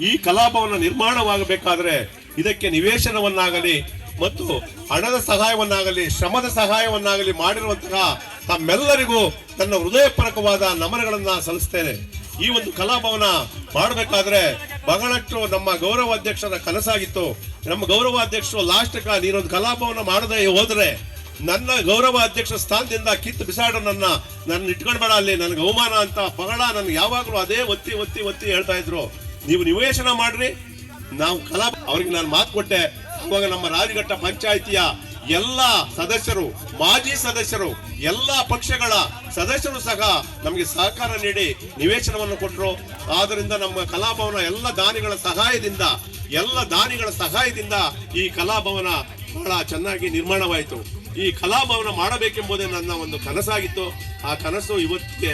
ಈ ಕಲಾಭವನ ನಿರ್ಮಾಣವಾಗಬೇಕಾದ್ರೆ ಇದಕ್ಕೆ ನಿವೇಶನವನ್ನಾಗಲಿ ಮತ್ತು ಹಣದ ಸಹಾಯವನ್ನಾಗಲಿ ಶ್ರಮದ ಸಹಾಯವನ್ನಾಗಲಿ ಮಾಡಿರುವಂತಹ ತಮ್ಮೆಲ್ಲರಿಗೂ ನನ್ನ ಹೃದಯಪೂರ್ವಕವಾದ ನಮನಗಳನ್ನ ಸಲ್ಲಿಸ್ತೇನೆ. ಈ ಒಂದು ಕಲಾಭವನ ಮಾಡಬೇಕಾದ್ರೆ ಬಹಳಷ್ಟು ನಮ್ಮ ಗೌರವಾಧ್ಯಕ್ಷರ ಕನಸಾಗಿತ್ತು. ನಮ್ಮ ಗೌರವಾಧ್ಯಕ್ಷರು ಲಾಸ್ಟ್ ನೀನೊಂದು ಕಲಾಭವನ ಮಾಡದೆ ಹೋದ್ರೆ ನನ್ನ ಗೌರವ ಅಧ್ಯಕ್ಷ ಸ್ಥಾನದಿಂದ ಕಿತ್ತು ಬಿಸಾಡು, ನನ್ನ ಇಟ್ಕೊಂಡ್ಬೇಡ, ಅಲ್ಲಿ ನನಗೆ ಅವಮಾನ ಅಂತ ಬಹಳ ನನ್ಗೆ ಯಾವಾಗಲೂ ಅದೇ ಒತ್ತಿ ಒತ್ತಿ ಒತ್ತಿ ಹೇಳ್ತಾ ಇದ್ರು. ನೀವು ನಿವೇಶನ ಮಾಡ್ರಿ, ನಾವು ಅವ್ರಿಗೆ ನಾನು ಮಾತು ಕೊಟ್ಟೆ. ಅವಾಗ ನಮ್ಮ ರಾಜಘಟ್ಟ ಪಂಚಾಯಿತಿಯ ಎಲ್ಲ ಸದಸ್ಯರು, ಮಾಜಿ ಸದಸ್ಯರು, ಎಲ್ಲ ಪಕ್ಷಗಳ ಸದಸ್ಯರು ಸಹ ನಮಗೆ ಸಹಕಾರ ನೀಡಿ ನಿವೇಶನವನ್ನು ಕೊಟ್ಟರು. ಆದ್ದರಿಂದ ನಮ್ಮ ಕಲಾಭವನ ಎಲ್ಲ ದಾನಿಗಳ ಸಹಾಯದಿಂದ ಈ ಕಲಾಭವನ ಬಹಳ ಚೆನ್ನಾಗಿ ನಿರ್ಮಾಣವಾಯಿತು. ಈ ಕಲಾಭವನ ಮಾಡಬೇಕೆಂಬುದೇ ನನ್ನ ಒಂದು ಕನಸಾಗಿತ್ತು. ಆ ಕನಸು ಇವತ್ತಿಗೆ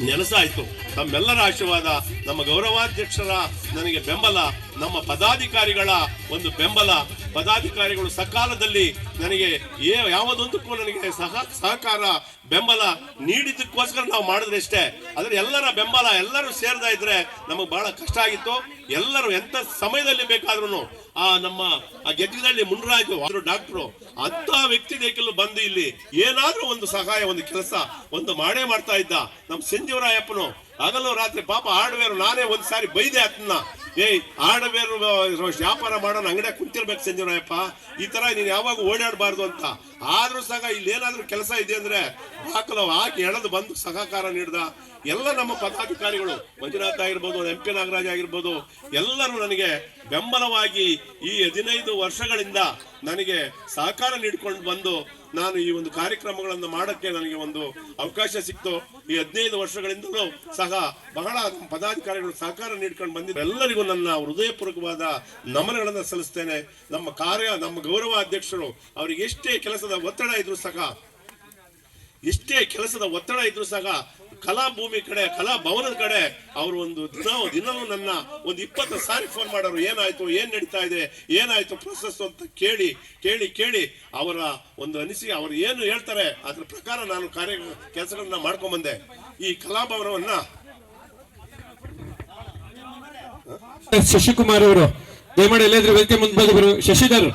ನೆನಸಾಯಿತು. ತಮ್ಮೆಲ್ಲರ ಆಶೀರ್ವಾದ, ನಮ್ಮ ಗೌರವಾಧ್ಯಕ್ಷರ ನನಗೆ ಬೆಂಬಲ, ನಮ್ಮ ಪದಾಧಿಕಾರಿಗಳ ಒಂದು ಬೆಂಬಲ, ಪದಾಧಿಕಾರಿಗಳು ಸಕಾಲದಲ್ಲಿ ನನಗೆ ಯಾವುದೊಂದಕ್ಕೂ ನನಗೆ ಸಹಕಾರ ಬೆಂಬಲ ನೀಡಿದ್ದಕ್ಕೋಸ್ಕರ ನಾವು ಮಾಡಿದ್ರೆ ಅಷ್ಟೇ. ಆದ್ರೆ ಎಲ್ಲರ ಬೆಂಬಲ ಎಲ್ಲರೂ ಸೇರ್ತಾ ಇದ್ರೆ ನಮಗೆ ಬಹಳ ಕಷ್ಟ ಆಗಿತ್ತು. ಎಲ್ಲರೂ ಎಂತ ಸಮಯದಲ್ಲಿ ಬೇಕಾದ್ರೂ ನಮ್ಮ ಗೆದ್ದದಲ್ಲಿ ಮುನ್ರಾಜು ಡಾಕ್ಟ್ರು ಅಂತ ವ್ಯಕ್ತಿ ದೇಕಲು ಬಂದು ಇಲ್ಲಿ ಏನಾದ್ರೂ ಒಂದು ಸಹಾಯ, ಒಂದು ಕೆಲಸ ಒಂದು ಮಾಡೇ ಮಾಡ್ತಾ ಇದ್ದ. ನಮ್ಮ ಸಂಜೀವರಾಯಪ್ಪನು ಹಗಲು ರಾತ್ರಿ ಪಾಪ ಹಾರ್ಡ್ವೇರ್, ನಾನೇ ಒಂದ್ಸಾರಿ ಬೈದೆ ಅದನ್ನ, ಹಾರ್ಡ್ವೇರ್ ವ್ಯಾಪಾರ ಮಾಡೋಣ ಅಂಗಡಿಯಾಗ ಕುಂತಿರ್ಬೇಕು ಸಂಜೀವರಾಯಪ್ಪ, ಈ ತರ ನೀನ್ ಯಾವಾಗ ಓಡಾಡಬಾರ್ದು ಅಂತ. ಆದ್ರೂ ಸಹ ಇಲ್ಲಿ ಏನಾದ್ರೂ ಕೆಲಸ ಇದೆ ಅಂದ್ರೆ ಬಾಕಲು ಹಾಕಿ ಎಳೆದು ಬಂದು ಸಹಕಾರ ನೀಡಿದ ಎಲ್ಲ ನಮ್ಮ ಪದಾಧಿಕಾರಿಗಳು, ಮಂಜುನಾಥ್ ಆಗಿರ್ಬೋದು, MP ನಾಗರಾಜ್ ಆಗಿರ್ಬೋದು, ಎಲ್ಲರೂ ನನಗೆ ಬೆಂಬಲವಾಗಿ ಈ 15 ವರ್ಷಗಳಿಂದ ನನಗೆ ಸಹಕಾರ ನೀಡಿಕೊಂಡು ಬಂದು ನಾನು ಈ ಒಂದು ಕಾರ್ಯಕ್ರಮಗಳನ್ನು ಮಾಡಕ್ಕೆ ನನಗೆ ಒಂದು ಅವಕಾಶ ಸಿಕ್ತು. ಈ 15 ವರ್ಷಗಳಿಂದಲೂ ಸಹ ಬಹಳ ಪದಾಧಿಕಾರಿಗಳು ಸಹಕಾರ ನೀಡ್ಕೊಂಡು ಬಂದಿದ್ದು ಎಲ್ಲರಿಗೂ ನನ್ನ ಹೃದಯಪೂರ್ವಕವಾದ ನಮನಗಳನ್ನು ಸಲ್ಲಿಸ್ತೇನೆ. ನಮ್ಮ ಗೌರವ ಅಧ್ಯಕ್ಷರು ಅವರಿಗೆ ಎಷ್ಟೇ ಕೆಲಸದ ಒತ್ತಡ ಇದ್ರೂ ಸಹ ಕಲಾಭೂಮಿ ಕಡೆ, ಕಲಾಭವನದ ಕಡೆ ಅವರು ಒಂದು ದಿನವೂ ನನ್ನ ಒಂದು 20 ಸಾರಿ ಫೋನ್ ಮಾಡೋರು. ಏನಾಯ್ತು, ಏನ್ ನಡೀತಾ ಇದೆ, ಏನಾಯ್ತು ಪ್ರೊಸೆಸ್ ಅಂತ ಕೇಳಿ ಅವರ ಒಂದು ಅನಿಸಿಕೆ, ಅವರು ಏನು ಹೇಳ್ತಾರೆ ಅದ್ರ ಪ್ರಕಾರ ನಾನು ಕೆಲಸಗಳನ್ನ ಮಾಡ್ಕೊಂಡ್ ಬಂದೆ. ಈ ಕಲಾಭವನವನ್ನ ಶಶಿಕುಮಾರ್ ಅವರು ದಯಮಾಡಿ ಎಲ್ಲಾದ್ರೂ ವೇದಿಕೆ ಮುಂದೆ ಬಂದು ಶಶಿಧರ್